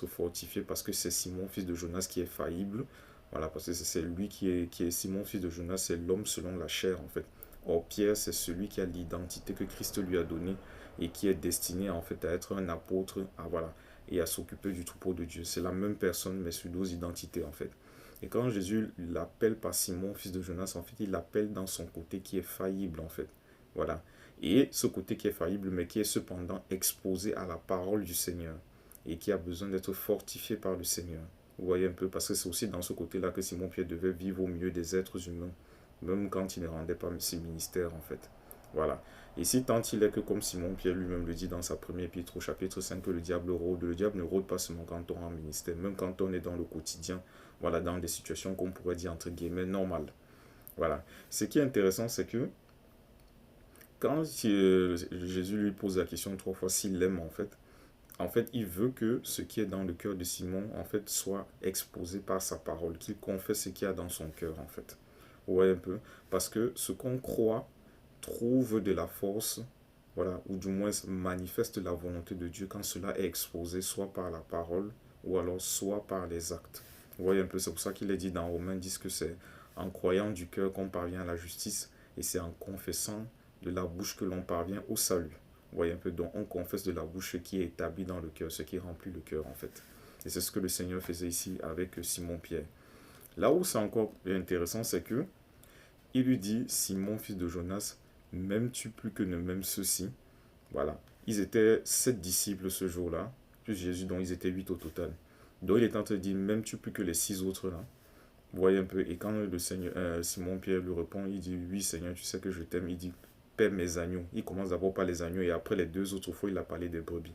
d'être fortifié parce que c'est Simon, fils de Jonas, qui est faillible. Voilà, parce que c'est lui qui est Simon, fils de Jonas, c'est l'homme selon la chair, en fait. Or, Pierre, c'est celui qui a l'identité que Christ lui a donnée et qui est destiné, en fait, à être un apôtre, voilà, et à s'occuper du troupeau de Dieu. C'est la même personne, mais sous deux identités, en fait. Et quand Jésus l'appelle par Simon, fils de Jonas, en fait, il l'appelle dans son côté qui est faillible, en fait. Voilà. Et ce côté qui est faillible, mais qui est cependant exposé à la parole du Seigneur et qui a besoin d'être fortifié par le Seigneur. Vous voyez un peu, parce que c'est aussi dans ce côté-là que Simon-Pierre devait vivre au milieu des êtres humains, même quand il ne rendait pas ses ministères, en fait. Voilà. Et si tant il est que, comme Simon-Pierre lui-même le dit dans sa première épître au chapitre 5, que le diable rôde, le diable ne rôde pas seulement quand on est en ministère, même quand on est dans le quotidien, voilà, dans des situations qu'on pourrait dire entre guillemets normales. Voilà. Ce qui est intéressant, c'est que quand Jésus lui pose la question trois fois s'il l'aime, en fait, il veut que ce qui est dans le cœur de Simon, en fait, soit exposé par sa parole, qu'il confesse ce qu'il y a dans son cœur, en fait. Vous voyez un peu? Parce que ce qu'on croit trouve de la force, voilà, ou du moins manifeste la volonté de Dieu quand cela est exposé, soit par la parole, ou alors soit par les actes. Vous voyez un peu? C'est pour ça qu'il est dit dans Romains 10 que c'est en croyant du cœur qu'on parvient à la justice, et c'est en confessant de la bouche que l'on parvient au salut. Vous voyez un peu, donc on confesse de la bouche ce qui est établi dans le cœur, ce qui remplit le cœur en fait. Et c'est ce que le Seigneur faisait ici avec Simon-Pierre. Là où c'est encore intéressant, c'est que il lui dit, Simon, fils de Jonas, m'aimes-tu plus que ne m'aime ceux-ci? Voilà. Ils étaient 7 disciples ce jour-là, plus Jésus, dont ils étaient 8 au total. Donc il est en train de dire, m'aimes-tu plus que les 6 autres là? Vous voyez un peu. Et quand le Seigneur, Simon-Pierre lui répond, il dit, oui Seigneur, tu sais que je t'aime. Il dit, paie mes agneaux. Il commence d'abord par les agneaux et après les 2 autres fois, il a parlé des brebis.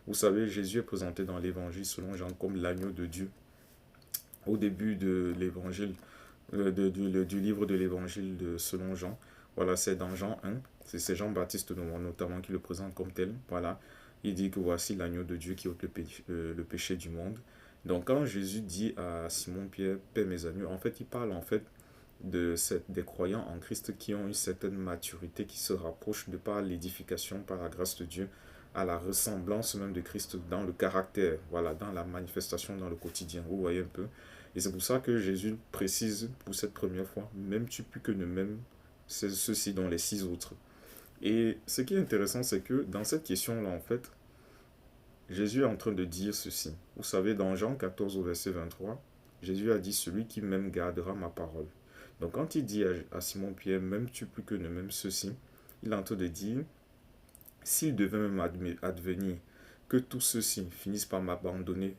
Vous savez, Jésus est présenté dans l'évangile selon Jean comme l'agneau de Dieu. Au début de l'évangile, du livre de l'évangile selon Jean, voilà, c'est dans Jean 1, c'est Jean-Baptiste notamment qui le présente comme tel. Voilà, il dit que voici l'agneau de Dieu qui ôte le péché du monde. Donc quand Jésus dit à Simon-Pierre, paie mes agneaux, en fait, il parle en fait des croyants en Christ qui ont une certaine maturité, qui se rapprochent de par l'édification, par la grâce de Dieu, à la ressemblance même de Christ dans le caractère, voilà, dans la manifestation, dans le quotidien. Vous voyez un peu. Et c'est pour ça que Jésus précise pour cette première fois, m'aimes-tu plus que ne m'aiment ceux-ci dont les 6 autres. Et ce qui est intéressant, c'est que dans cette question-là, en fait, Jésus est en train de dire ceci. Vous savez, dans Jean 14 au verset 23, Jésus a dit, celui qui m'aime gardera ma parole. Donc quand il dit à Simon-Pierre, m'aimes-tu plus que ne m'aiment ceux-ci, il est en train de dire, s'il devait même advenir que tous ceux-ci finissent par m'abandonner